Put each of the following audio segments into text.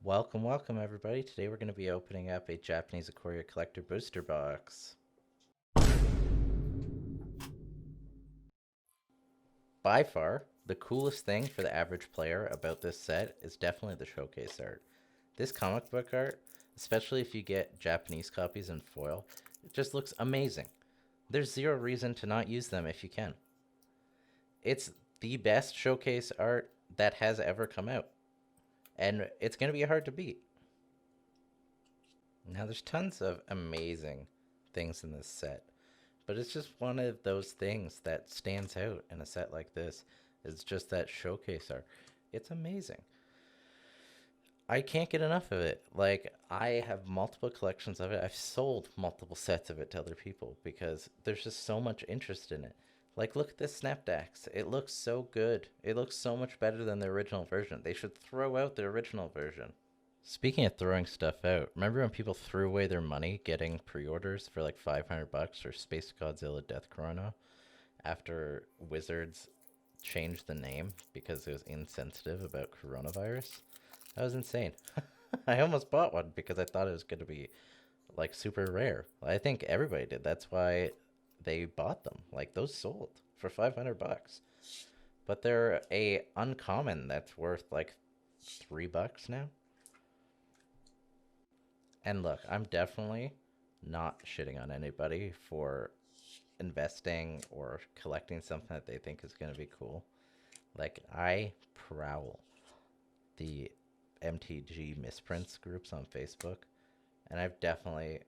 Welcome everybody. Today we're going to be opening up a Japanese Ikoria collector booster box. By far, the coolest thing for the average player about this set is definitely the showcase art. This comic book art, especially if you get Japanese copies in foil, it just looks amazing. There's zero reason to not use them if you can. It's the best showcase art that has ever come out, and it's going to be hard to beat. Now, there's tons of amazing things in this set, but it's just one of those things that stands out in a set like this. It's just that showcase art. It's amazing. I can't get enough of it. Like, I have multiple collections of it. I've sold multiple sets of it to other people because there's just so much interest in it. Like, look at this Snapdax. It looks so good. It looks so much better than the original version. They should throw out the original version. Speaking of throwing stuff out, remember when people threw away their money getting pre-orders for like $500 for Space Godzilla Death Corona after Wizards changed the name because it was insensitive about coronavirus? That was insane. I almost bought one because I thought it was going to be like super rare. I think everybody did. That's why they bought them. Like those sold for $500. But they're a uncommon that's worth like $3 now. And look, I'm definitely not shitting on anybody for investing or collecting something that they think is going to be cool. Like, I prowl the MTG misprints groups on Facebook, and I've definitely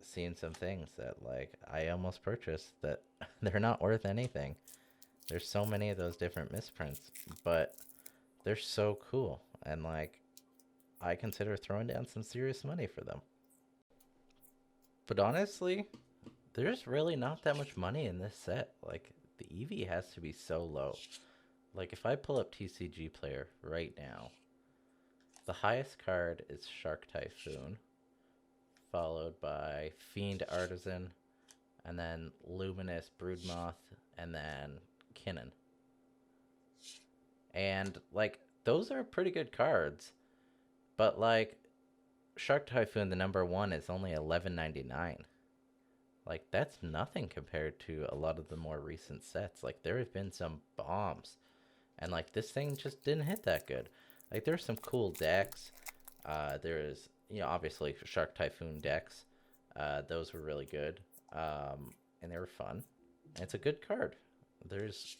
seen some things that, like, I almost purchased that they're not worth anything. There's so many of those different misprints, but they're so cool, and, like, I consider throwing down some serious money for them. But honestly, there's really not that much money in this set. Like, the EV has to be so low. Like, if I pull up TCG Player right now, the highest card is Shark Typhoon, followed by Fiend Artisan, and then Luminous Broodmoth, and then Kinnan. And, like, those are pretty good cards, but, like, Shark Typhoon, the number one, is only $11.99. Like, that's nothing compared to a lot of the more recent sets. Like, there have been some bombs, and like this thing just didn't hit that good. Like, there's some cool decks. There's, obviously Shark Typhoon decks. Those were really good, and they were fun. And it's a good card. There's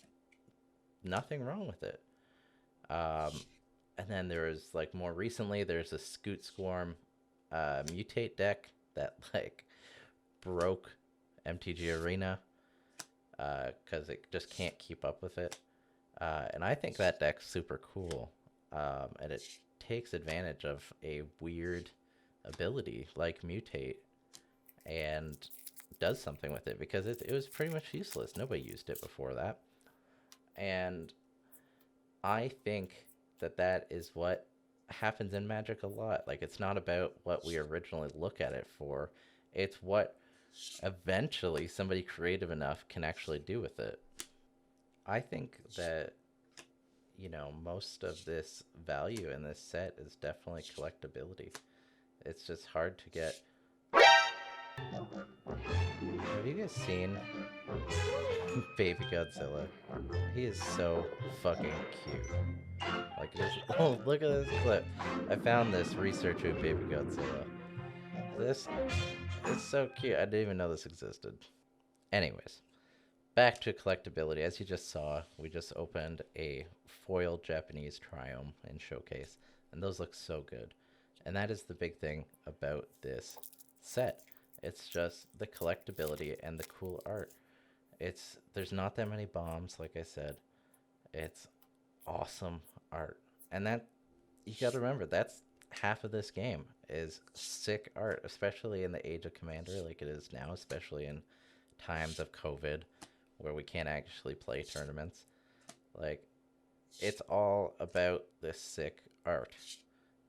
nothing wrong with it. Um, and then there's like more recently, there's a Scoot Swarm mutate deck that like broke MTG Arena because it just can't keep up with it. And I think that deck's super cool. And it takes advantage of a weird ability like Mutate and does something with it because it was pretty much useless. Nobody used it before that. And I think that is what happens in Magic a lot. Like, it's not about what we originally look at it for, it's what eventually somebody creative enough can actually do with it. I think that, most of this value in this set is definitely collectability. It's just hard to get. Have you guys seen Baby Godzilla? He is so fucking cute. Like, just, oh, look at this clip. I found this researching Baby Godzilla. This is so cute. I didn't even know this existed. Anyways, back to collectability. As you just saw, we just opened a foil Japanese Triome in Showcase, and those look so good. And that is the big thing about this set. It's just the collectability and the cool art. There's not that many bombs, like I said. It's awesome art. And that, you gotta remember, that's half of this game is sick art, especially in the age of Commander like it is now, especially in times of COVID where we can't actually play tournaments. Like, it's all about this sick art.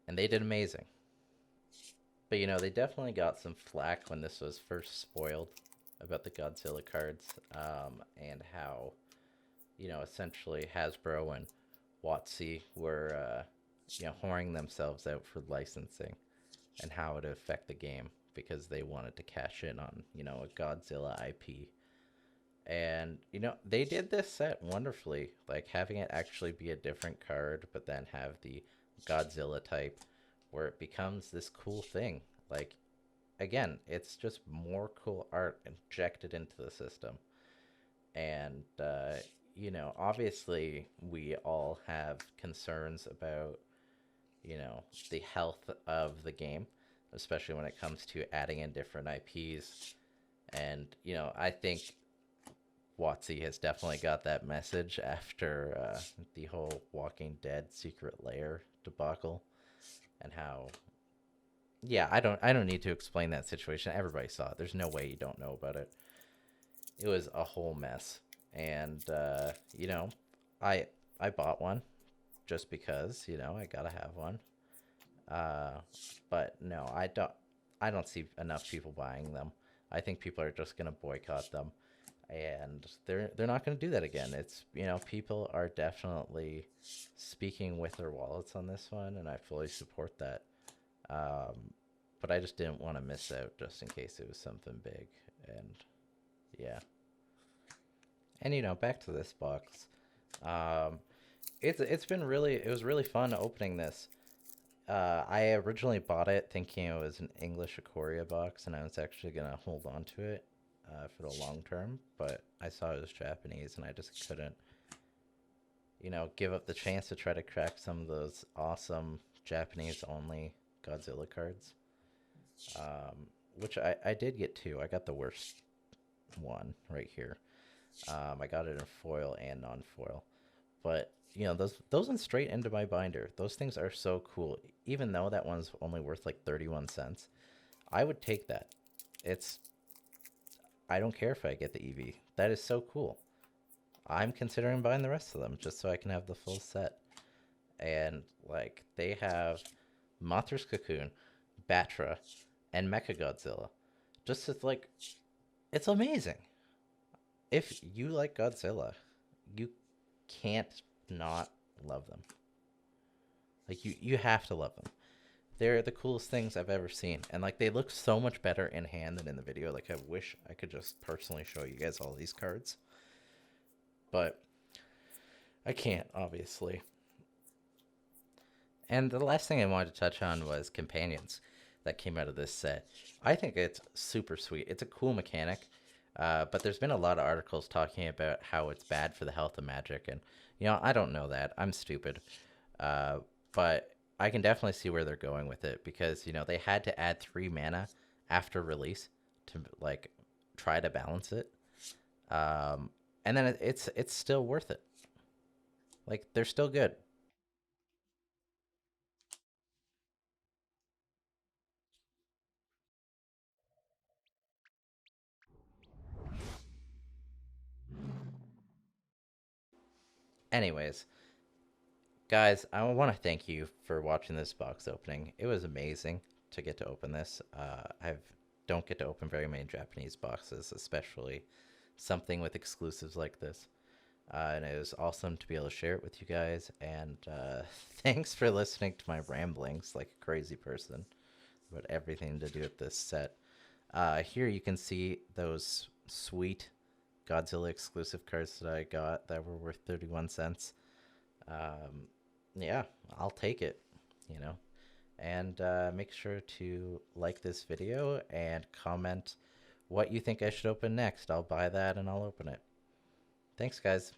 And they did amazing. But, they definitely got some flack when this was first spoiled about the Godzilla cards, and how, essentially Hasbro and WotC were whoring themselves out for licensing and how it would affect the game because they wanted to cash in on, a Godzilla IP. And, they did this set wonderfully, like having it actually be a different card, but then have the Godzilla type where it becomes this cool thing. Like, again, it's just more cool art injected into the system. And, obviously, we all have concerns about, the health of the game, especially when it comes to adding in different IPs. And, I think Watsy has definitely got that message after the whole Walking Dead Secret Lair debacle, and how, yeah, I don't need to explain that situation. Everybody saw it. There's no way you don't know about it. It was a whole mess, and I I bought one just because I gotta have one. Uh, but no, I don't see enough people buying them. I think people are just gonna boycott them, and they're not gonna do that again. It's people are definitely speaking with their wallets on this one, and I fully support that. Um, but I just didn't want to miss out just in case it was something big, and yeah. And back to this box. Um, it was really fun opening this. I originally bought it thinking it was an English Ikoria box, and I was actually gonna hold on to it for the long term. But I saw it was Japanese, and I just couldn't, give up the chance to try to crack some of those awesome Japanese only Godzilla cards. Um, which I did get two. I got the worst one right here. I got it in foil and non-foil, but those went straight into my binder. Those things are so cool. Even though that one's only worth like 31 cents, I would take that. It's I don't care if I get the EV. That is so cool. I'm considering buying the rest of them just so I can have the full set. And like they have Mothra's Cocoon, Batra, and Mechagodzilla. Just as like it's amazing. If you like Godzilla, you can't not love them. Like you have to love them. They're the coolest things I've ever seen, and like they look so much better in hand than in the video. Like I wish I could just personally show you guys all these cards, but I can't obviously. And the last thing I wanted to touch on was companions that came out of this set. I think it's super sweet. It's a cool mechanic, but there's been a lot of articles talking about how it's bad for the health of magic, and I don't know that. I'm stupid, but I can definitely see where they're going with it because they had to add 3 mana after release to like try to balance it, and then it's still worth it. Like they're still good. Anyways, guys, I want to thank you for watching this box opening. It was amazing to get to open this. I don't get to open very many Japanese boxes, especially something with exclusives like this. And it was awesome to be able to share it with you guys. And thanks for listening to my ramblings like a crazy person about everything to do with this set. Here you can see those sweet Godzilla exclusive cards that I got that were worth 31 cents. Um, yeah, I'll take it, you know. And make sure to like this video and comment what you think I should open next. I'll buy that and I'll open it. Thanks, guys.